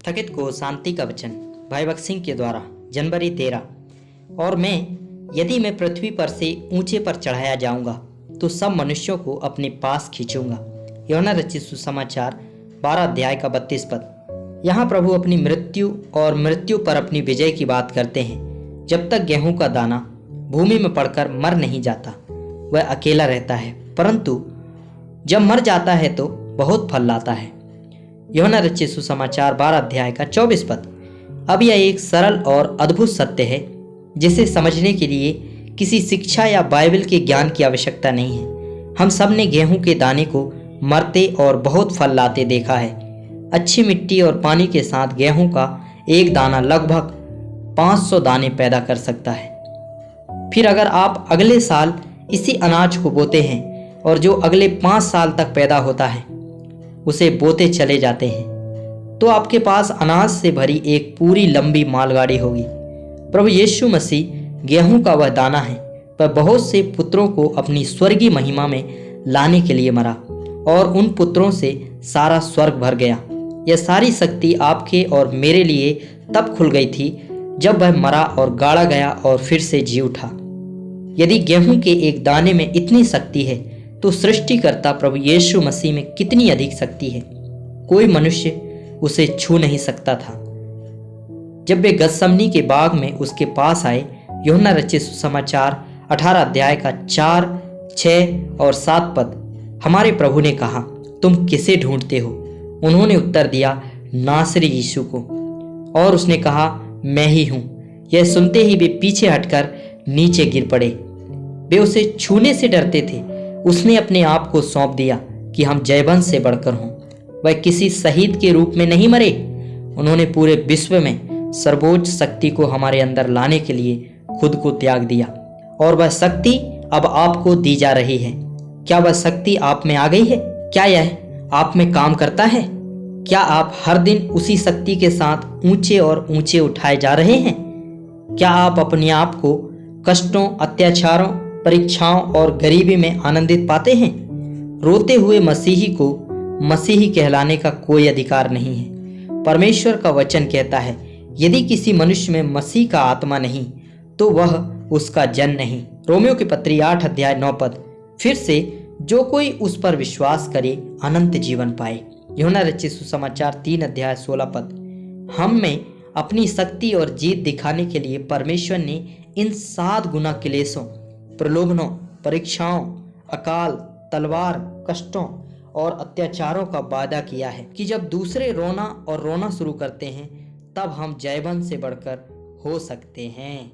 थकित को शांति का वचन भाई भगत सिंह के द्वारा जनवरी 13। और यदि मैं पृथ्वी पर से ऊंचे पर चढ़ाया जाऊंगा तो सब मनुष्यों को अपने पास खींचूंगा। यूहन्ना रचित सुसमाचार 12 अध्याय का 32 पद। यहाँ प्रभु अपनी मृत्यु और मृत्यु पर अपनी विजय की बात करते हैं। जब तक गेहूं का दाना भूमि में पड़कर मर नहीं जाता वह अकेला रहता है, परंतु जब मर जाता है तो बहुत फल लाता है। यूहन्ना रचित सुसमाचार 12 अध्याय का 24 पद। अब यह एक सरल और अद्भुत सत्य है जिसे समझने के लिए किसी शिक्षा या बाइबल के ज्ञान की आवश्यकता नहीं है। हम सब ने गेहूं के दाने को मरते और बहुत फल लाते देखा है। अच्छी मिट्टी और पानी के साथ गेहूं का एक दाना लगभग 500 दाने पैदा कर सकता है। फिर अगर आप अगले साल इसी अनाज को बोते हैं और जो अगले 5 साल तक पैदा होता है उसे बोते चले जाते हैं तो आपके पास अनाज से भरी एक पूरी लंबी मालगाड़ी होगी। प्रभु यीशु मसीह गेहूं का वह दाना है, वह बहुत से पुत्रों को अपनी स्वर्गीय महिमा में लाने के लिए मरा और उन पुत्रों से सारा स्वर्ग भर गया। यह सारी शक्ति आपके और मेरे लिए तब खुल गई थी जब वह मरा और गाड़ा गया और फिर से जी उठा। यदि गेहूं के एक दाने में इतनी शक्ति है तो सृष्टिकर्ता प्रभु यीशु मसीह में कितनी अधिक शक्ति है। कोई मनुष्य उसे छू नहीं सकता था। जब वे गतसमनी के बाग में उसके पास आए, यूहन्ना रचित सुसमाचार 18 अध्याय का 4, 6 और 7 पद, हमारे प्रभु ने कहा, तुम किसे ढूंढते हो? उन्होंने उत्तर दिया, नासरी यीशु को। और उसने कहा, मैं ही हूं। यह सुनते ही वे पीछे हटकर नीचे गिर पड़े। वे उसे छूने से डरते थे। उसने अपने आप को सौंप दिया कि हम जयवंश से बढ़कर हों। वह किसी शहीद के रूप में नहीं मरे। उन्होंने पूरे विश्व में सर्वोच्च शक्ति को हमारे अंदर लाने के लिए खुद को त्याग दिया और वह शक्ति अब आपको दी जा रही है। क्या वह शक्ति आप में आ गई है? क्या यह आप में काम करता है? क्या आप हर दिन उसी शक्ति के साथ ऊंचे और ऊंचे उठाए जा रहे हैं? क्या आप अपने आप को कष्टों, अत्याचारों, परीक्षाओं और गरीबी में आनंदित पाते हैं? रोते हुए मसीही को मसीही कहलाने का कोई अधिकार नहीं है। परमेश्वर का वचन कहता है, यदि किसी मनुष्य में मसीह का आत्मा नहीं तो वह उसका जन नहीं। रोमियो की पत्री 8 अध्याय 9 पद। फिर से जो कोई उस पर विश्वास करे अनंत जीवन पाए। यूहन्ना रचित सुसमाचार 3 अध्याय 16 पद। हम में अपनी शक्ति और जीत दिखाने के लिए परमेश्वर ने इन 7 गुना क्लेशों, प्रलोभनों, परीक्षाओं, अकाल, तलवार, कष्टों और अत्याचारों का वादा किया है कि जब दूसरे रोना शुरू करते हैं तब हम जयवंश से बढ़कर हो सकते हैं।